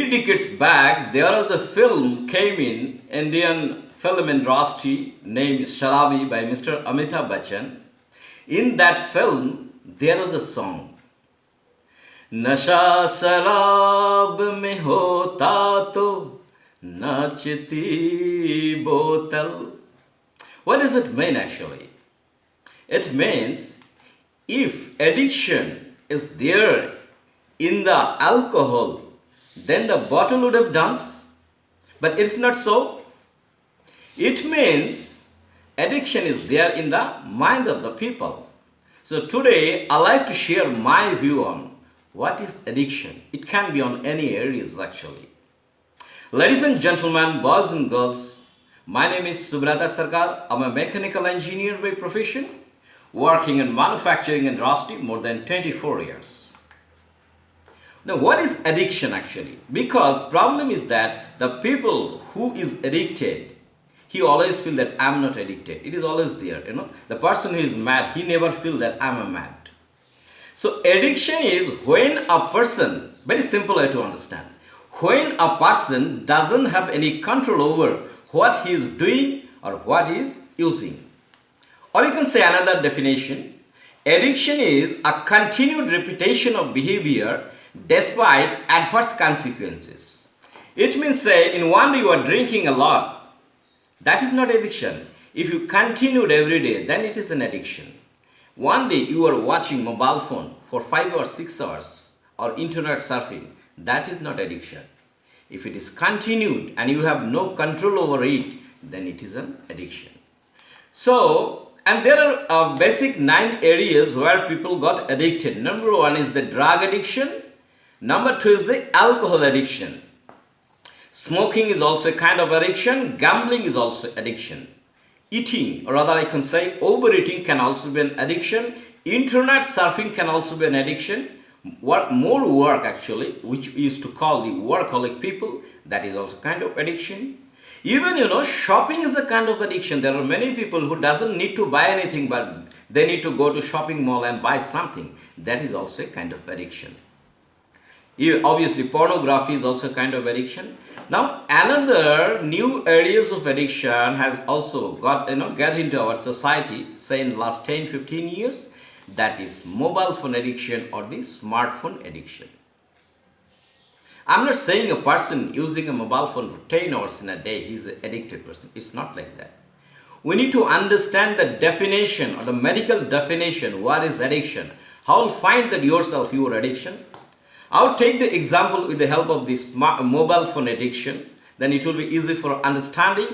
few decades back, there was a film came in Indian film industry named Sharabi by Mr. Amitabh Bachchan. In that film, there was a song. नशा शराब में होता तो नाचती बोतल. What does it mean actually? It means if addiction is there in the alcohol, then the bottle would have danced. But it's not so. It means addiction is there in the mind of the people. So today I like to share my view on what is addiction. It can be on any areas actually. Ladies and gentlemen, boys and girls, my name is Subrata Sarker. I'm a mechanical engineer by profession, working in manufacturing industry more than 24 years. Now, what is addiction actually? Because problem is that the people who is addicted, he always feel that I'm not addicted. It is always there, The person who is mad, he never feel that I'm a mad. So addiction is when a person, very simple way to understand, when a person doesn't have any control over what he is doing or what he is using. Or you can say another definition, addiction is a continued repetition of behavior despite adverse consequences. It means say in one day you are drinking a lot. That is not addiction. If you continued every day, then it is an addiction. One day you are watching mobile phone for 5 or 6 hours or internet surfing. That is not addiction. If it is continued and you have no control over it, then it is an addiction. So, and there are basic 9 areas where people got addicted. Number 1 is the drug addiction. Number 2 is the alcohol addiction. Smoking is also a kind of addiction. Gambling is also addiction. Eating, or rather I can say overeating can also be an addiction. Internet surfing can also be an addiction. More work actually, which we used to call the workaholic people, that is also kind of addiction. Even shopping is a kind of addiction. There are many people who doesn't need to buy anything, but they need to go to shopping mall and buy something. That is also a kind of addiction. Obviously, pornography is also a kind of addiction. Now, another new areas of addiction has also got into our society, say in the last 10-15 years. That is mobile phone addiction or the smartphone addiction. I'm not saying a person using a mobile phone for 10 hours in a day, he's an addicted person. It's not like that. We need to understand the definition or the medical definition, what is addiction. How will find that yourself, your addiction. I'll take the example with the help of this mobile phone addiction. Then it will be easy for understanding.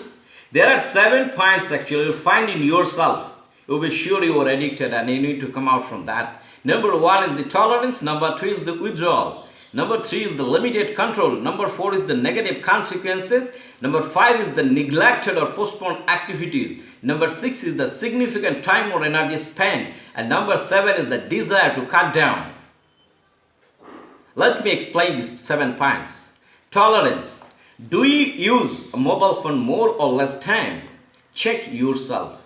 There are 7 points actually you'll find in yourself. You'll be sure you are addicted and you need to come out from that. Number 1 is the tolerance. Number 2 is the withdrawal. Number 3 is the limited control. Number 4 is the negative consequences. Number 5 is the neglected or postponed activities. Number 6 is the significant time or energy spent. And number 7 is the desire to cut down. Let me explain these 7 points. Tolerance. Do you use a mobile phone more or less time? Check yourself.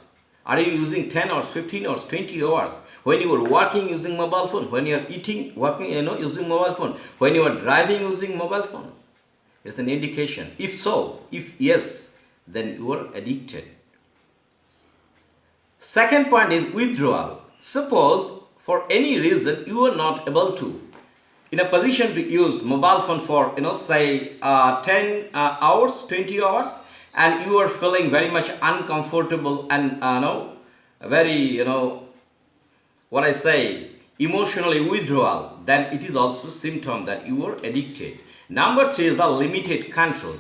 Are you using 10 hours, 15 hours, 20 hours? When you are working using mobile phone, when you are eating, working, using mobile phone, when you are driving using mobile phone, it's an indication. If so, if yes, then you are addicted. Second point is withdrawal. Suppose for any reason you are not able to, in a position to use mobile phone for, say 10 hours, 20 hours, and you are feeling very much uncomfortable and, very, what I say, emotionally withdrawal, then it is also symptom that you are addicted. Number 3 is the limited control.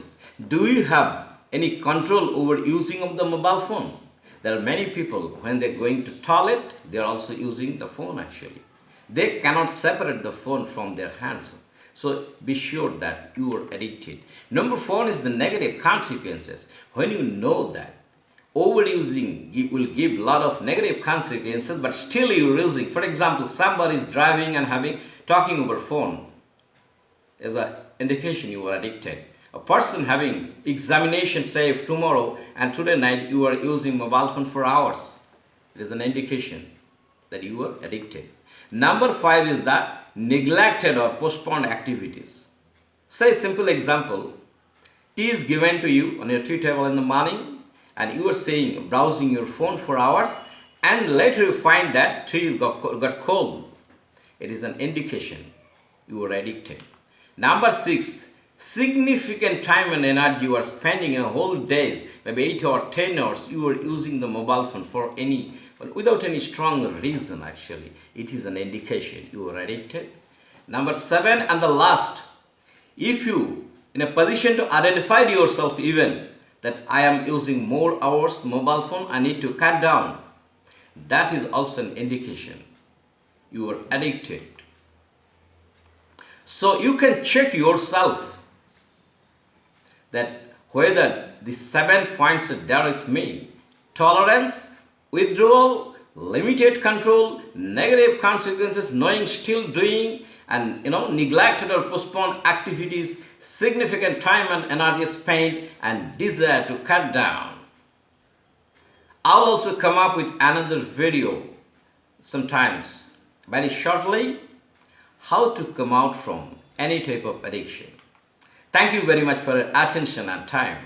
Do you have any control over using of the mobile phone? There are many people, when they're going to toilet, they're also using the phone actually. They cannot separate the phone from their hands. So be sure that you are addicted. Number 4 is the negative consequences. When you know that overusing will give a lot of negative consequences, but still you're using. For example, somebody is driving and talking over phone is an indication you are addicted. A person having examination, say tomorrow, and today night you are using mobile phone for hours. It is an indication that you are addicted. Number 5 is the neglected or postponed activities. Say simple example, tea is given to you on your tea table in the morning and you are saying browsing your phone for hours and later you find that tea got cold. It is an indication you are addicted. Number 6, significant time and energy you are spending in a whole days, maybe 8 or 10 hours, you are using the mobile phone for without any strong reason actually. It is an indication you are addicted. Number 7 and the last, if you in a position to identify yourself even that I am using more hours mobile phone, I need to cut down. That is also an indication you are addicted. So you can check yourself that whether the 7 points are there with me: tolerance, withdrawal, limited control, negative consequences, knowing, still doing, and neglected or postponed activities, significant time and energy spent, and desire to cut down. I'll also come up with another video sometimes very shortly, how to come out from any type of addiction. Thank you very much for your attention and time.